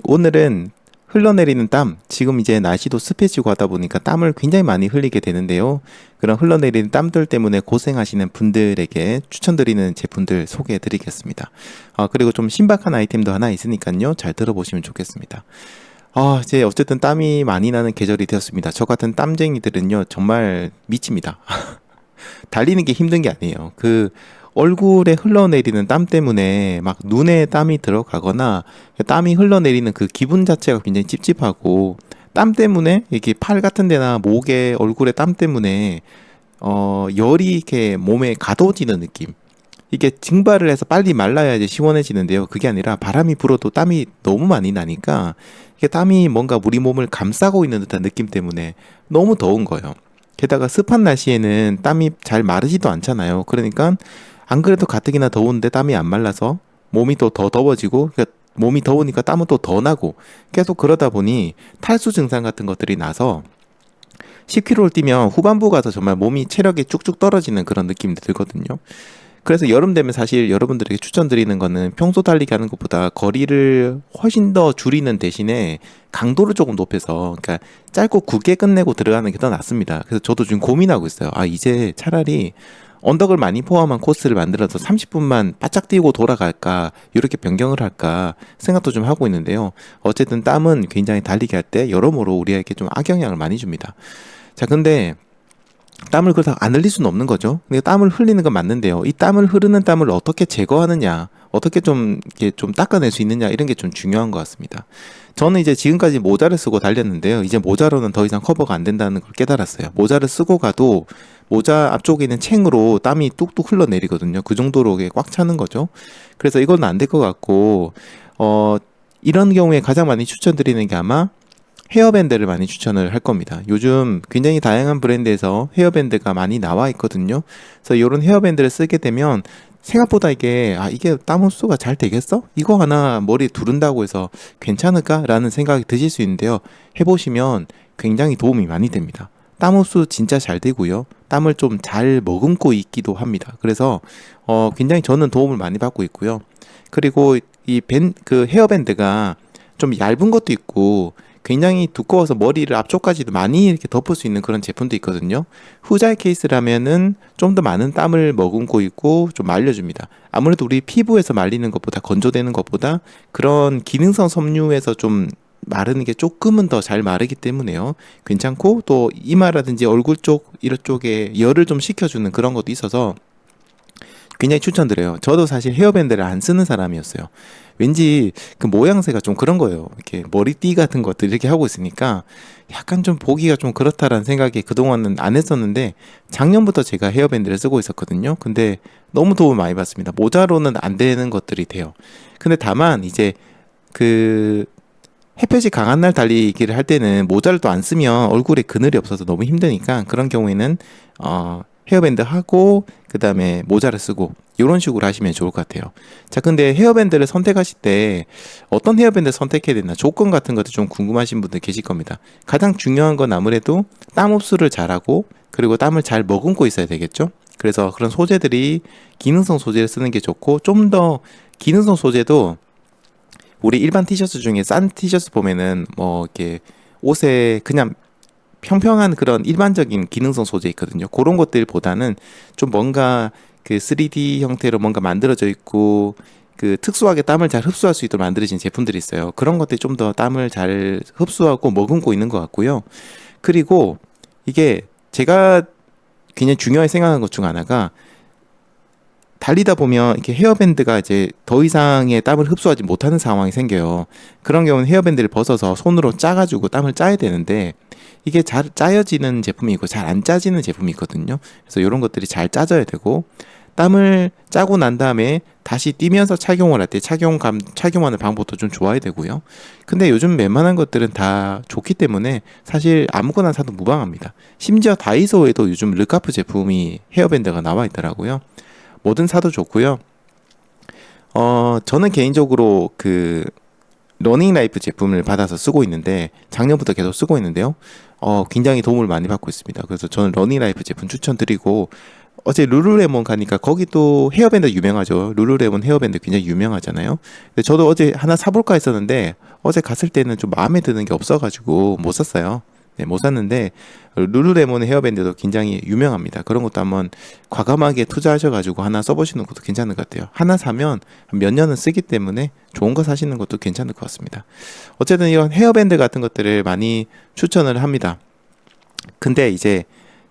오늘은 흘러내리는 땀, 지금 이제 날씨도 습해지고 하다 보니까 땀을 굉장히 많이 흘리게 되는데요. 그런 흘러내리는 땀들 때문에 고생하시는 분들에게 추천드리는 제품들 소개해 드리겠습니다. 그리고 좀 신박한 아이템도 하나 있으니까요. 잘 들어보시면 좋겠습니다. 이제 어쨌든 땀이 많이 나는 계절이 되었습니다. 저 같은 땀쟁이들은요, 정말 미칩니다. 달리는 게 힘든 게 아니에요. 얼굴에 흘러내리는 땀 때문에 막 눈에 땀이 들어가거나 땀이 흘러내리는 그 기분 자체가 굉장히 찝찝하고, 땀 때문에 이렇게 팔 같은 데나 목에 얼굴에 땀 때문에 열이 이렇게 몸에 가둬지는 느낌. 이게 증발을 해서 빨리 말라야지 시원해지는데요. 그게 아니라 바람이 불어도 땀이 너무 많이 나니까 이게 땀이 뭔가 우리 몸을 감싸고 있는 듯한 느낌 때문에 너무 더운 거예요. 게다가 습한 날씨에는 땀이 잘 마르지도 않잖아요. 그러니까 안 그래도 가뜩이나 더운데 땀이 안 말라서 몸이 또 더 더워지고, 그러니까 몸이 더우니까 땀은 또 더 나고, 계속 그러다 보니 탈수 증상 같은 것들이 나서 10km를 뛰면 후반부 가서 정말 몸이 체력이 쭉쭉 떨어지는 그런 느낌이 들거든요. 그래서 여름 되면 사실 여러분들에게 추천드리는 거는 평소 달리기 하는 것보다 거리를 훨씬 더 줄이는 대신에 강도를 조금 높여서, 그러니까 짧고 굵게 끝내고 들어가는 게 더 낫습니다. 그래서 저도 지금 고민하고 있어요. 이제 차라리 언덕을 많이 포함한 코스를 만들어서 30분만 바짝 뛰고 돌아갈까, 이렇게 변경을 할까 생각도 좀 하고 있는데요. 어쨌든 땀은 굉장히 달리기 할 때 여러모로 우리에게 좀 악영향을 많이 줍니다. 자, 근데 땀을 그렇다고 안 흘릴 수는 없는 거죠. 근데 땀을 흘리는 건 맞는데요. 이 땀을 흐르는 땀을 어떻게 제거하느냐, 어떻게 좀 이렇게 좀 닦아낼 수 있느냐, 이런 게 좀 중요한 것 같습니다. 저는 이제 지금까지 모자를 쓰고 달렸는데요. 이제 모자로는 더 이상 커버가 안 된다는 걸 깨달았어요. 모자를 쓰고 가도 모자 앞쪽에 있는 챙으로 땀이 뚝뚝 흘러내리거든요. 그 정도로 꽉 차는 거죠. 그래서 이건 안 될 것 같고, 이런 경우에 가장 많이 추천드리는 게 아마 헤어밴드를 많이 추천을 할 겁니다. 요즘 굉장히 다양한 브랜드에서 헤어밴드가 많이 나와 있거든요. 그래서 이런 헤어밴드를 쓰게 되면 생각보다 이게 땀 흡수가 잘 되겠어? 이거 하나 머리에 두른다고 해서 괜찮을까? 라는 생각이 드실 수 있는데요. 해보시면 굉장히 도움이 많이 됩니다. 땀 흡수 진짜 잘 되고요. 땀을 좀 잘 머금고 있기도 합니다. 그래서 굉장히 저는 도움을 많이 받고 있고요. 그리고 그 헤어밴드가 좀 얇은 것도 있고 굉장히 두꺼워서 머리를 앞쪽까지도 많이 이렇게 덮을 수 있는 그런 제품도 있거든요. 후자의 케이스라면은 좀 더 많은 땀을 머금고 있고 좀 말려줍니다. 아무래도 우리 피부에서 말리는 것보다, 건조되는 것보다 그런 기능성 섬유에서 좀 마르는 게 조금은 더 잘 마르기 때문에요. 괜찮고, 또 이마라든지 얼굴 쪽 이런 쪽에 열을 좀 식혀주는 그런 것도 있어서 굉장히 추천드려요. 저도 사실 헤어밴드를 안 쓰는 사람이었어요. 왠지 그 모양새가 좀 그런 거예요. 이렇게 머리띠 같은 것들 이렇게 하고 있으니까 약간 좀 보기가 좀 그렇다라는 생각이 그동안은 안 했었는데, 작년부터 제가 헤어밴드를 쓰고 있었거든요. 근데 너무 도움을 많이 받습니다. 모자로는 안 되는 것들이 돼요. 근데 다만 이제 그 햇볕이 강한 날 달리기를 할 때는 모자를 또 안 쓰면 얼굴에 그늘이 없어서 너무 힘드니까, 그런 경우에는 헤어밴드 하고 그 다음에 모자를 쓰고 이런 식으로 하시면 좋을 것 같아요. 자, 근데 헤어밴드를 선택하실 때 어떤 헤어밴드 선택해야 되나, 조건 같은 것도 좀 궁금하신 분들 계실 겁니다. 가장 중요한 건 아무래도 땀 흡수를 잘하고, 그리고 땀을 잘 머금고 있어야 되겠죠. 그래서 그런 소재들이 기능성 소재를 쓰는 게 좋고, 좀 더 기능성 소재도 우리 일반 티셔츠 중에 싼 티셔츠 보면은 뭐 이렇게 옷에 그냥 평평한 그런 일반적인 기능성 소재 있거든요. 그런 것들보다는 좀 뭔가 그 3D 형태로 뭔가 만들어져 있고, 그 특수하게 땀을 잘 흡수할 수 있도록 만들어진 제품들이 있어요. 그런 것들이 좀 더 땀을 잘 흡수하고 머금고 있는 것 같고요. 그리고 이게 제가 굉장히 중요하게 생각하는 것 중 하나가, 달리다 보면 이렇게 헤어밴드가 이제 더 이상의 땀을 흡수하지 못하는 상황이 생겨요. 그런 경우는 헤어밴드를 벗어서 손으로 짜가지고 땀을 짜야 되는데, 이게 잘 짜여지는 제품이 있고 잘 안 짜지는 제품이 있거든요. 그래서 이런 것들이 잘 짜져야 되고, 땀을 짜고 난 다음에 다시 뛰면서 착용을 할 때 착용하는 방법도 좀 좋아야 되고요. 근데 요즘 웬만한 것들은 다 좋기 때문에 사실 아무거나 사도 무방합니다. 심지어 다이소에도 요즘 르카프 제품이 헤어밴드가 나와 있더라고요. 뭐든 사도 좋고요. 저는 개인적으로 그 러닝 라이프 제품을 받아서 쓰고 있는데, 작년부터 계속 쓰고 있는데요. 굉장히 도움을 많이 받고 있습니다. 그래서 저는 러닝 라이프 제품 추천드리고, 어제 룰루레몬 가니까 거기 또 헤어밴드 유명하죠. 룰루레몬 헤어밴드 굉장히 유명하잖아요. 근데 저도 어제 하나 사볼까 했었는데 어제 갔을 때는 좀 마음에 드는 게 없어가지고 못 샀어요. 네, 못 샀는데 룰루레몬 헤어밴드도 굉장히 유명합니다. 그런 것도 한번 과감하게 투자하셔가지고 하나 써보시는 것도 괜찮은 것 같아요. 하나 사면 몇 년은 쓰기 때문에 좋은 거 사시는 것도 괜찮을 것 같습니다. 어쨌든 이런 헤어밴드 같은 것들을 많이 추천을 합니다. 근데 이제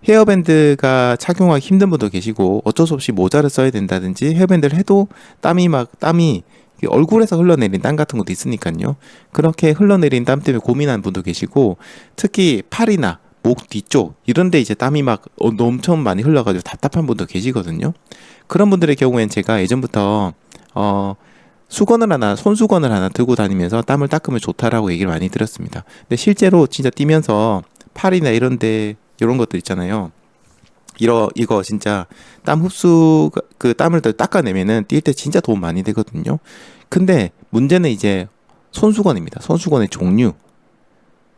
헤어밴드가 착용하기 힘든 분도 계시고 어쩔 수 없이 모자를 써야 된다든지 헤어밴드를 해도 땀이 얼굴에서 흘러내린 땀 같은 것도 있으니까요. 그렇게 흘러내린 땀 때문에 고민하는 분도 계시고 특히 팔이나 목 뒤쪽 이런 데 이제 땀이 막 엄청 많이 흘러가지고 답답한 분도 계시거든요. 그런 분들의 경우엔 제가 예전부터 손수건을 하나 들고 다니면서 땀을 닦으면 좋다라고 얘기를 많이 드렸습니다. 근데 실제로 진짜 뛰면서 팔이나 이런 데 이런 것들 있잖아요. 이거 진짜 그 땀을 닦아내면은 뛸 때 진짜 도움 많이 되거든요. 근데 문제는 이제 손수건입니다. 손수건의 종류.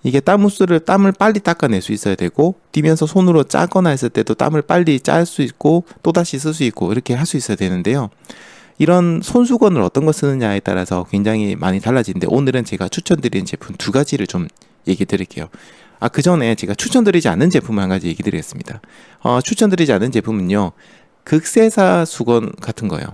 이게 땀을 빨리 닦아낼 수 있어야 되고, 뛰면서 손으로 짜거나 했을 때도 땀을 빨리 짤 수 있고, 또다시 쓸 수 있고, 이렇게 할 수 있어야 되는데요. 이런 손수건을 어떤 거 쓰느냐에 따라서 굉장히 많이 달라지는데, 오늘은 제가 추천드리는 제품 두 가지를 좀 얘기 드릴게요. 그 전에 제가 추천드리지 않는 제품 한 가지 얘기 드리겠습니다. 추천드리지 않는 제품은요, 극세사 수건 같은 거예요.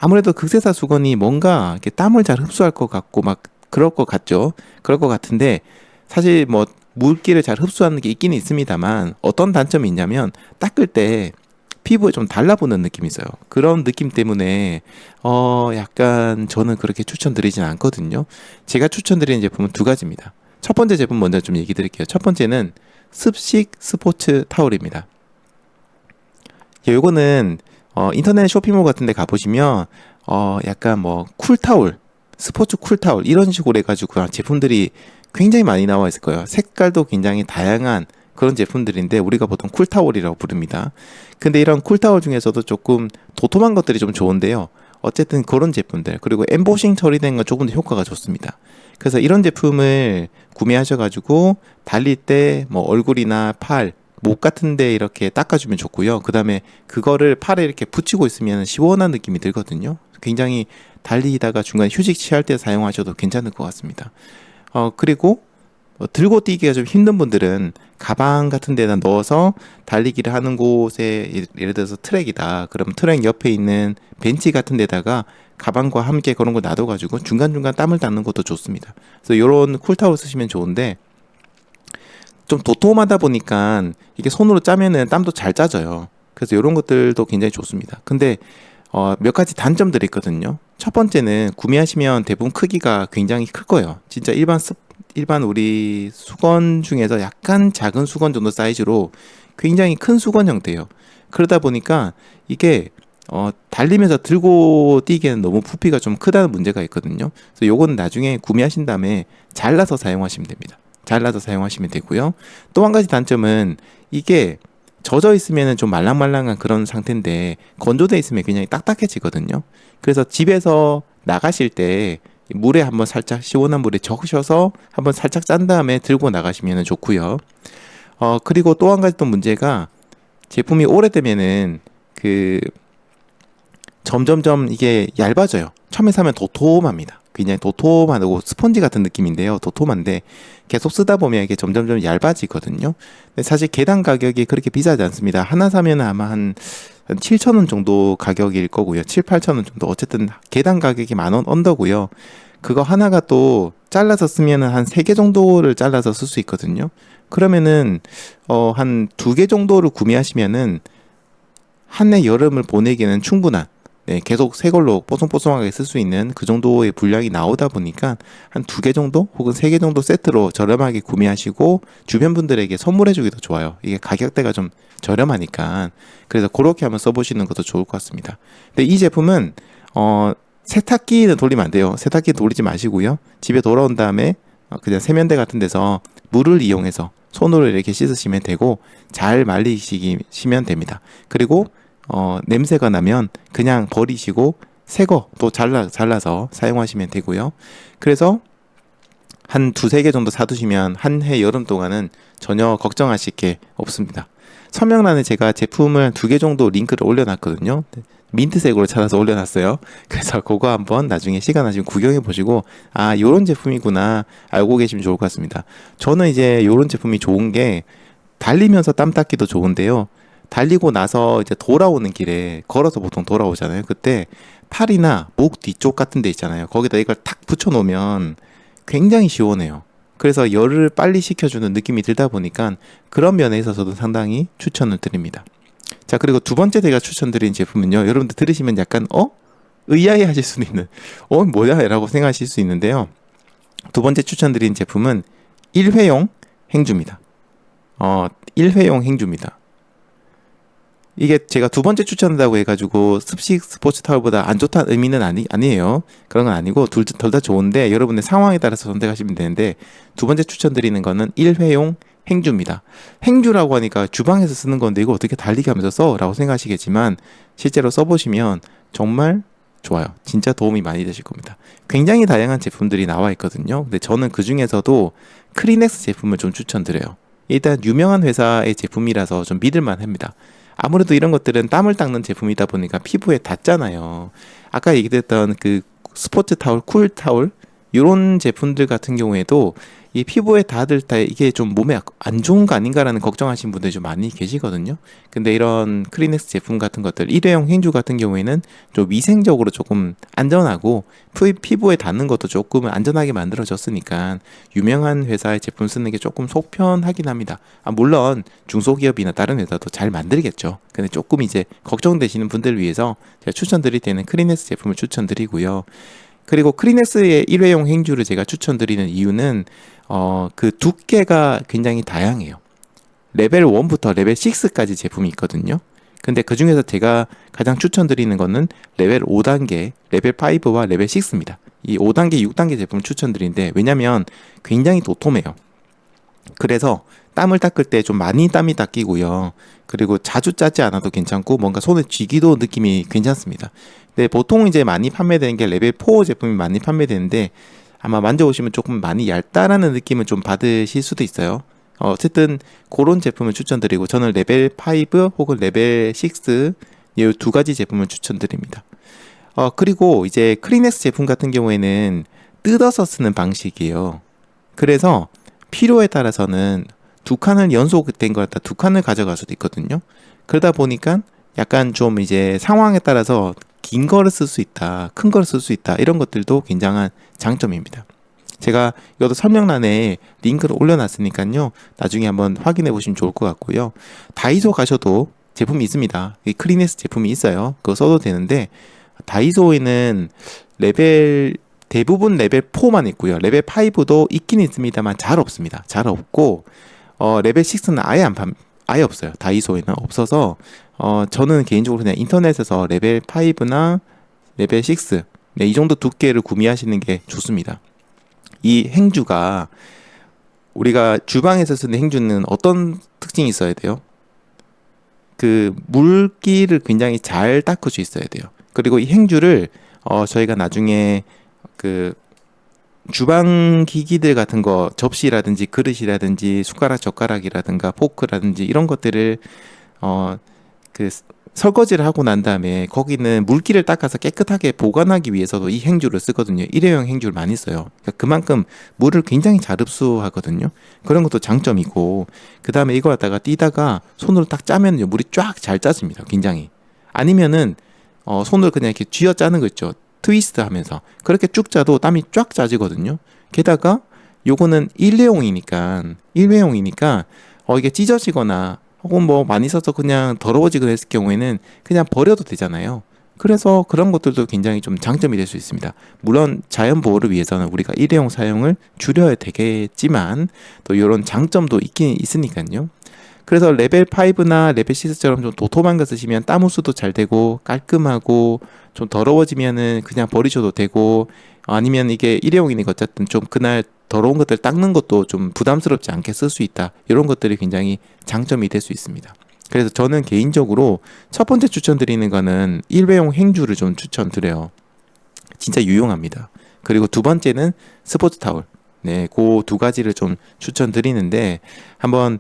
아무래도 극세사 수건이 뭔가 이렇게 땀을 잘 흡수할 것 같고, 막 그럴 것 같죠? 그럴 것 같은데, 사실 뭐, 물기를 잘 흡수하는 게 있긴 있습니다만, 어떤 단점이 있냐면, 닦을 때 피부에 좀 달라붙는 느낌이 있어요. 그런 느낌 때문에, 약간 저는 그렇게 추천드리진 않거든요. 제가 추천드리는 제품은 두 가지입니다. 첫 번째 제품 먼저 좀 얘기 드릴게요. 첫 번째는 습식 스포츠 타올입니다. 요거는 인터넷 쇼핑몰 같은 데 가보시면 약간 뭐 쿨타올, 스포츠 쿨타올 이런 식으로 해가지고 제품들이 굉장히 많이 나와 있을 거예요. 색깔도 굉장히 다양한 그런 제품들인데 우리가 보통 쿨타올이라고 부릅니다. 근데 이런 쿨타올 중에서도 조금 도톰한 것들이 좀 좋은데요. 어쨌든 그런 제품들, 그리고 엠보싱 처리된 건 조금 더 효과가 좋습니다. 그래서 이런 제품을 구매하셔가지고 달릴 때 뭐 얼굴이나 팔, 목 같은데 이렇게 닦아주면 좋고요. 그 다음에 그거를 팔에 이렇게 붙이고 있으면 시원한 느낌이 들거든요. 굉장히 달리다가 중간에 휴식 취할 때 사용하셔도 괜찮을 것 같습니다. 그리고 들고 뛰기가 좀 힘든 분들은 가방 같은 데다 넣어서 달리기를 하는 곳에 예를 들어서 트랙이다. 그럼 트랙 옆에 있는 벤치 같은 데다가 가방과 함께 그런 걸 놔둬가지고 중간중간 땀을 닦는 것도 좋습니다. 그래서 이런 쿨타올 쓰시면 좋은데 좀 도톰하다 보니까 이게 손으로 짜면은 땀도 잘 짜져요. 그래서 이런 것들도 굉장히 좋습니다. 근데 몇 가지 단점들이 있거든요. 첫 번째는 구매하시면 대부분 크기가 굉장히 클 거예요. 진짜 일반 우리 수건 중에서 약간 작은 수건 정도 사이즈로 굉장히 큰 수건 형태예요. 그러다 보니까 이게 달리면서 들고 뛰기에는 너무 부피가 좀 크다는 문제가 있거든요. 그래서 요거는 나중에 구매하신 다음에 잘라서 사용하시면 됩니다. 잘라서 사용하시면 되고요. 또 한 가지 단점은 이게 젖어 있으면 좀 말랑말랑한 그런 상태인데 건조돼 있으면 굉장히 딱딱해지거든요. 그래서 집에서 나가실 때 물에 한번 살짝 시원한 물에 적셔서 한번 살짝 짠 다음에 들고 나가시면 좋고요. 그리고 또 한 가지 또 문제가 제품이 오래되면은 점점점 이게 얇아져요. 처음에 사면 도톰합니다. 굉장히 도톰하고 스펀지 같은 느낌인데요. 도톰한데 계속 쓰다 보면 이게 점점점 얇아지거든요. 근데 사실 개당 가격이 그렇게 비싸지 않습니다. 하나 사면 아마 한 7,000원 정도 가격일 거고요. 7, 8,000원 정도. 어쨌든 개당 가격이 10,000원 언더고요. 그거 하나가 또 잘라서 쓰면은 한 3개 정도를 잘라서 쓸 수 있거든요. 그러면은 한 2개 정도를 구매하시면은 한 해 여름을 보내기에는 충분한 계속 새 걸로 뽀송뽀송하게 쓸 수 있는 그 정도의 분량이 나오다 보니까 한 2개 정도 혹은 3개 정도 세트로 저렴하게 구매하시고 주변 분들에게 선물해주기도 좋아요. 이게 가격대가 좀 저렴하니까. 그래서 그렇게 한번 써보시는 것도 좋을 것 같습니다. 근데 이 제품은 세탁기는 돌리면 안 돼요. 세탁기 돌리지 마시고요. 집에 돌아온 다음에 그냥 세면대 같은 데서 물을 이용해서 손으로 이렇게 씻으시면 되고 잘 말리시면 됩니다. 그리고 냄새가 나면 그냥 버리시고 새 거 또 잘라서 사용하시면 되고요. 그래서 한 2-3개 정도 사두시면 한 해 여름 동안은 전혀 걱정하실 게 없습니다. 설명란에 제가 제품을 2개 정도 링크를 올려놨거든요. 민트색으로 찾아서 올려놨어요. 그래서 그거 한번 나중에 시간 나시면 구경해 보시고, 아, 요런 제품이구나 알고 계시면 좋을 것 같습니다. 저는 이제 요런 제품이 좋은 게 달리면서 땀 닦기도 좋은데요. 달리고 나서 이제 돌아오는 길에 걸어서 보통 돌아오잖아요. 그때 팔이나 목 뒤쪽 같은 데 있잖아요. 거기다 이걸 탁 붙여 놓으면 굉장히 시원해요. 그래서 열을 빨리 식혀주는 느낌이 들다 보니까 그런 면에 있어서도 상당히 추천을 드립니다. 자, 그리고 두 번째 제가 추천드린 제품은요. 여러분들 들으시면 약간 의아해 하실 수도 있는 뭐야? 라고 생각하실 수 있는데요. 두 번째 추천드린 제품은 일회용 행주입니다. 1회용 행주입니다. 이게 제가 두 번째 추천한다고 해가지고 습식 스포츠 타월보다 안 좋다는 의미는 아니에요. 그런 건 아니고 둘 다 좋은데 여러분의 상황에 따라서 선택하시면 되는데, 두 번째 추천드리는 거는 일회용 행주입니다. 행주라고 하니까 주방에서 쓰는 건데 이거 어떻게 달리기 하면서 써? 라고 생각하시겠지만 실제로 써보시면 정말 좋아요. 진짜 도움이 많이 되실 겁니다. 굉장히 다양한 제품들이 나와 있거든요. 근데 저는 그 중에서도 크리넥스 제품을 좀 추천드려요. 일단 유명한 회사의 제품이라서 좀 믿을만 합니다. 아무래도 이런 것들은 땀을 닦는 제품이다 보니까 피부에 닿잖아요. 아까 얘기했던 그 스포츠 타올, 쿨 타올 이런 제품들 같은 경우에도 이 피부에 닿을 때 이게 좀 몸에 안 좋은 거 아닌가라는 걱정하시는 분들이 좀 많이 계시거든요. 근데 이런 크리넥스 제품 같은 것들, 일회용 행주 같은 경우에는 좀 위생적으로 조금 안전하고 피부에 닿는 것도 조금 안전하게 만들어졌으니까 유명한 회사의 제품 쓰는 게 조금 속편하긴 합니다. 물론 중소기업이나 다른 회사도 잘 만들겠죠. 근데 조금 이제 걱정되시는 분들을 위해서 제가 추천드릴 때는 크리넥스 제품을 추천드리고요. 그리고 크리넥스의 일회용 행주를 제가 추천드리는 이유는 그 두께가 굉장히 다양해요. 레벨 1부터 레벨 6까지 제품이 있거든요. 근데 그 중에서 제가 가장 추천드리는 거는 레벨 5단계, 레벨 5와 레벨 6입니다. 이 5단계, 6단계 제품을 추천드리는데, 왜냐면 굉장히 도톰해요. 그래서 땀을 닦을 때 좀 많이 땀이 닦이고요. 그리고 자주 짜지 않아도 괜찮고 뭔가 손에 쥐기도 느낌이 괜찮습니다. 근데 보통 이제 많이 판매되는 게 레벨 4 제품이 많이 판매되는데 아마 만져보시면 조금 많이 얇다라는 느낌을 좀 받으실 수도 있어요. 어쨌든 그런 제품을 추천드리고, 저는 레벨 5 혹은 레벨 6 이 두 가지 제품을 추천드립니다. 그리고 이제 크리넥스 제품 같은 경우에는 뜯어서 쓰는 방식이에요. 그래서 필요에 따라서는 두 칸을 연속된 걸 갖다 두 칸을 가져갈 수도 있거든요. 그러다 보니까 약간 좀 이제 상황에 따라서 긴 거를 쓸 수 있다, 큰 거를 쓸 수 있다, 이런 것들도 굉장한 장점입니다. 제가 이것도 설명란에 링크를 올려놨으니까요, 나중에 한번 확인해 보시면 좋을 것 같고요. 다이소 가셔도 제품이 있습니다. 이 크리넥스 제품이 있어요. 그거 써도 되는데, 다이소에는 대부분 레벨 4만 있고요. 레벨 5도 있긴 있습니다만 잘 없습니다. 잘 없고, 레벨 6는 아예 없어요. 다이소에는 없어서, 저는 개인적으로 그냥 인터넷에서 레벨 5나 레벨 6, 네, 이 정도 두께를 구매하시는 게 좋습니다. 이 행주가, 우리가 주방에서 쓰는 행주는 어떤 특징이 있어야 돼요? 그 물기를 굉장히 잘 닦을 수 있어야 돼요. 그리고 이 행주를 저희가 나중에 그 주방 기기들 같은 거, 접시라든지 그릇이라든지 숟가락 젓가락이라든가 포크라든지 이런 것들을 그 설거지를 하고 난 다음에 거기는 물기를 닦아서 깨끗하게 보관하기 위해서도 이 행주를 쓰거든요. 일회용 행주를 많이 써요. 그러니까 그만큼 물을 굉장히 잘 흡수하거든요. 그런 것도 장점이고, 그 다음에 이거 갖다가 띄다가 손으로 딱 짜면 물이 쫙 잘 짜집니다. 굉장히. 아니면은 손으로 그냥 이렇게 쥐어 짜는 거 있죠. 트위스트 하면서 그렇게 쭉 짜도 땀이 쫙 짜지거든요. 게다가 요거는 일회용이니까 이게 찢어지거나 혹은 뭐 많이 써서 그냥 더러워지거나 했을 경우에는 그냥 버려도 되잖아요. 그래서 그런 것들도 굉장히 좀 장점이 될 수 있습니다. 물론 자연 보호를 위해서는 우리가 일회용 사용을 줄여야 되겠지만 또 이런 장점도 있긴 있으니까요. 그래서 레벨 5나 레벨 6처럼 좀 도톰한 거 쓰시면 땀 흡수도 잘 되고 깔끔하고, 좀 더러워지면은 그냥 버리셔도 되고, 아니면 이게 일회용이니까 어쨌든 좀 그날 더러운 것들 닦는 것도 좀 부담스럽지 않게 쓸 수 있다, 이런 것들이 굉장히 장점이 될 수 있습니다. 그래서 저는 개인적으로 첫 번째 추천드리는 거는 일회용 행주를 좀 추천드려요. 진짜 유용합니다. 그리고 두 번째는 스포츠 타올. 네, 그 두 가지를 좀 추천드리는데, 한번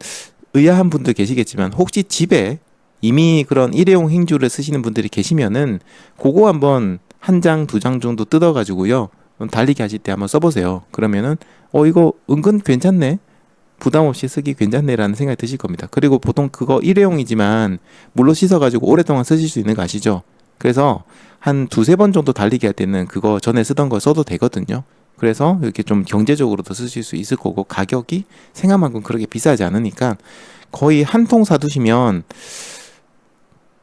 의아한 분들 계시겠지만 혹시 집에 이미 그런 일회용 행주를 쓰시는 분들이 계시면은 그거 한번 한 장, 두 장 정도 뜯어가지고요. 달리기 하실 때 한번 써보세요. 그러면은 이거 은근 괜찮네. 부담 없이 쓰기 괜찮네라는 생각이 드실 겁니다. 그리고 보통 그거 일회용이지만 물로 씻어가지고 오랫동안 쓰실 수 있는 거 아시죠? 그래서 한 두세 번 정도 달리기 할 때는 그거 전에 쓰던 거 써도 되거든요. 그래서 이렇게 좀 경제적으로도 쓰실 수 있을 거고 가격이 생각만큼 그렇게 비싸지 않으니까 거의 한 통 사두시면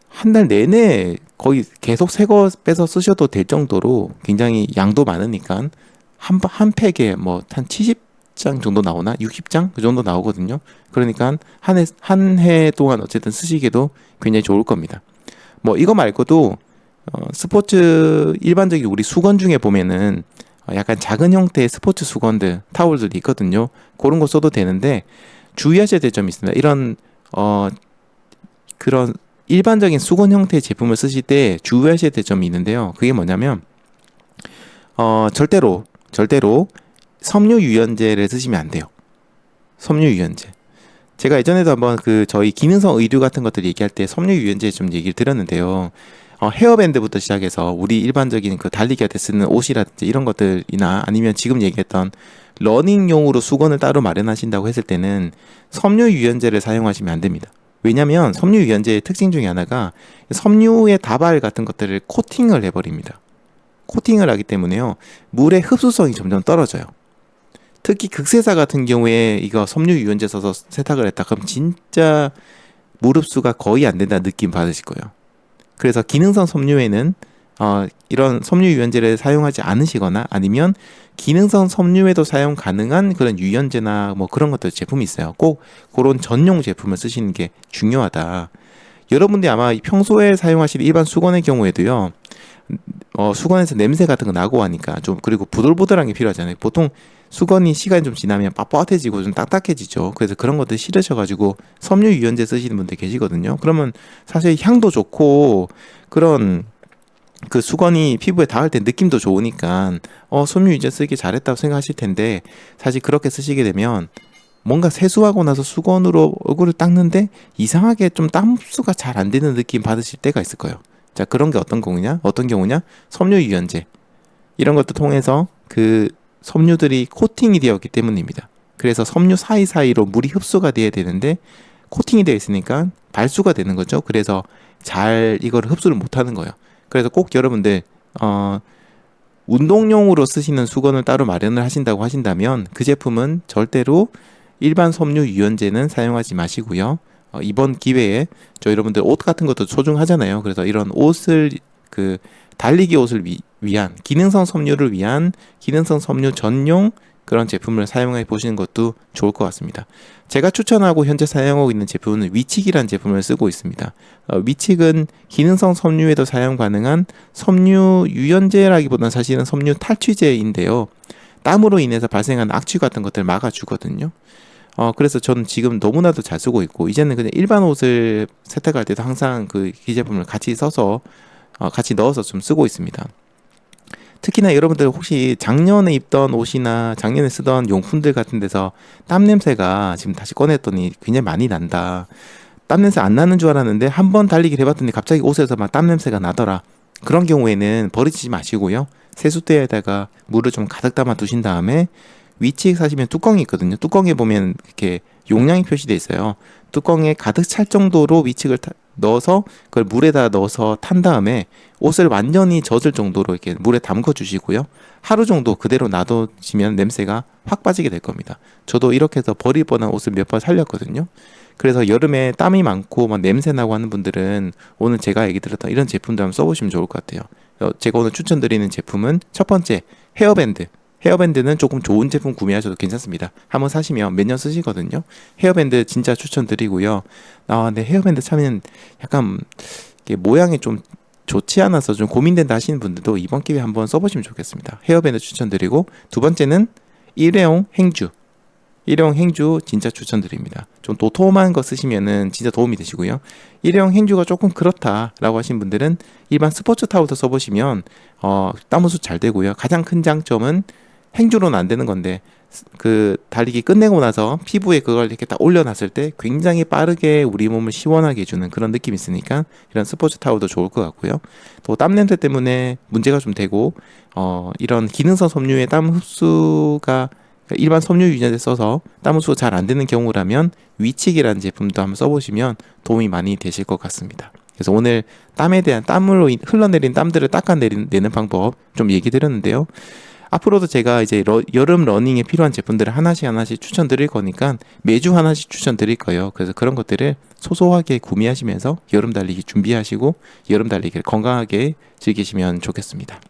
한 달 내내 거의 계속 새 거 빼서 쓰셔도 될 정도로 굉장히 양도 많으니까 한 팩에 뭐 한 70장 정도 나오나? 60장? 그 정도 나오거든요. 그러니까 한 해 동안 어쨌든 쓰시기에도 굉장히 좋을 겁니다. 뭐 이거 말고도 스포츠 일반적인 우리 수건 중에 보면은 약간 작은 형태의 스포츠 수건들, 타올들이 있거든요. 그런 거 써도 되는데 주의하셔야 될 점이 있습니다. 이런 그런 일반적인 수건 형태의 제품을 쓰실 때 주의하셔야 될 점이 있는데요. 그게 뭐냐면 절대로 섬유 유연제를 쓰시면 안 돼요. 섬유 유연제. 제가 예전에도 한번 저희 기능성 의류 같은 것들 얘기할 때 섬유 유연제 좀 얘기를 드렸는데요. 헤어밴드부터 시작해서 우리 일반적인 그 달리기 할 때 쓰는 옷이라든지 이런 것들이나 아니면 지금 얘기했던 러닝용으로 수건을 따로 마련하신다고 했을 때는 섬유 유연제를 사용하시면 안 됩니다. 왜냐면 섬유 유연제의 특징 중에 하나가 섬유의 다발 같은 것들을 코팅을 해버립니다. 코팅을 하기 때문에요. 물의 흡수성이 점점 떨어져요. 특히 극세사 같은 경우에 이거 섬유 유연제 써서 세탁을 했다 그럼 진짜 물 흡수가 거의 안 된다는 느낌 받으실 거예요. 그래서 기능성 섬유에는 이런 섬유 유연제를 사용하지 않으시거나 아니면 기능성 섬유에도 사용 가능한 그런 유연제나 뭐 그런 것들 제품이 있어요. 꼭 그런 전용 제품을 쓰시는 게 중요하다. 여러분들이 아마 평소에 사용하시는 일반 수건의 경우에도요. 수건에서 냄새 같은 거 나고 하니까 좀 그리고 부들부들한 게 필요하잖아요. 보통 수건이 시간이 좀 지나면 빳빳해지고 좀 딱딱해지죠. 그래서 그런 것들 싫으셔가지고 섬유 유연제 쓰시는 분들 계시거든요. 그러면 사실 향도 좋고 그런 그 수건이 피부에 닿을 때 느낌도 좋으니까 섬유 유연제 쓰기 잘했다고 생각하실 텐데 사실 그렇게 쓰시게 되면 뭔가 세수하고 나서 수건으로 얼굴을 닦는데 이상하게 좀 땀 흡수가 잘 안 되는 느낌 받으실 때가 있을 거예요. 자, 그런 게 어떤 경우냐? 섬유 유연제. 이런 것도 통해서 그 섬유들이 코팅이 되었기 때문입니다. 그래서 섬유 사이사이로 물이 흡수가 돼야 되는데 코팅이 되어 있으니까 발수가 되는 거죠. 그래서 잘 이걸 흡수를 못 하는 거예요. 그래서 꼭 여러분들 운동용으로 쓰시는 수건을 따로 마련을 하신다고 하신다면 그 제품은 절대로 일반 섬유 유연제는 사용하지 마시고요. 이번 기회에 저 여러분들 옷 같은 것도 소중하잖아요. 그래서 이런 옷을 달리기 옷을 위한 기능성 섬유를 위한 기능성 섬유 전용 그런 제품을 사용해 보시는 것도 좋을 것 같습니다. 제가 추천하고 현재 사용하고 있는 제품은 위칙이라는 제품을 쓰고 있습니다. 위칙은 기능성 섬유에도 사용 가능한 섬유 유연제라기보다는 사실은 섬유 탈취제인데요. 땀으로 인해서 발생하는 악취 같은 것들을 막아주거든요. 그래서 저는 지금 너무나도 잘 쓰고 있고 이제는 그냥 일반 옷을 세탁할 때도 항상 이 제품을 같이 넣어서 좀 쓰고 있습니다. 특히나 여러분들 혹시 작년에 입던 옷이나 작년에 쓰던 용품들 같은 데서 땀 냄새가 지금 다시 꺼냈더니 굉장히 많이 난다. 땀 냄새 안 나는 줄 알았는데 한 번 달리기를 해봤더니 갑자기 옷에서 막 땀 냄새가 나더라. 그런 경우에는 버리지 마시고요. 세숫대에다가 물을 좀 가득 담아 두신 다음에 위치익 사시면 뚜껑이 있거든요. 뚜껑에 보면 이렇게 용량이 표시되어 있어요. 뚜껑에 가득 찰 정도로 위치익을 넣어서 그걸 물에다 넣어서 탄 다음에 옷을 완전히 젖을 정도로 이렇게 물에 담궈 주시고요. 하루 정도 그대로 놔두시면 냄새가 확 빠지게 될 겁니다. 저도 이렇게 해서 버릴 뻔한 옷을 몇 번 살렸거든요. 그래서 여름에 땀이 많고 막 냄새 나고 하는 분들은 오늘 제가 얘기 드렸던 이런 제품들 한번 써보시면 좋을 것 같아요. 제가 오늘 추천드리는 제품은 첫 번째 헤어밴드. 헤어밴드는 조금 좋은 제품 구매하셔도 괜찮습니다. 한번 사시면 몇 년 쓰시거든요. 헤어밴드 진짜 추천드리고요. 근데 헤어밴드 차면 약간 모양이 좀 좋지 않아서 좀 고민된다 하시는 분들도 이번 기회에 한번 써보시면 좋겠습니다. 헤어밴드 추천드리고 두 번째는 일회용 행주. 일회용 행주 진짜 추천드립니다. 좀 도톰한 거 쓰시면은 진짜 도움이 되시고요. 일회용 행주가 조금 그렇다라고 하신 분들은 일반 스포츠 타올도 써보시면 땀 흡수 잘 되고요. 가장 큰 장점은 행주로는 안 되는 건데 그 달리기 끝내고 나서 피부에 그걸 이렇게 딱 올려놨을 때 굉장히 빠르게 우리 몸을 시원하게 해주는 그런 느낌이 있으니까 이런 스포츠 타올도 좋을 것 같고요. 또 땀 냄새 때문에 문제가 좀 되고 이런 기능성 섬유의 땀 흡수가 일반 섬유 유연제 써서 땀 흡수가 잘 안 되는 경우라면 위칙이라는 제품도 한번 써보시면 도움이 많이 되실 것 같습니다. 그래서 오늘 땀에 대한 땀으로 흘러내린 땀들을 닦아내는 방법 좀 얘기 드렸는데요. 앞으로도 제가 이제 여름 러닝에 필요한 제품들을 하나씩 추천드릴 거니까 매주 하나씩 추천드릴 거예요. 그래서 그런 것들을 소소하게 구매하시면서 여름 달리기 준비하시고 여름 달리기를 건강하게 즐기시면 좋겠습니다.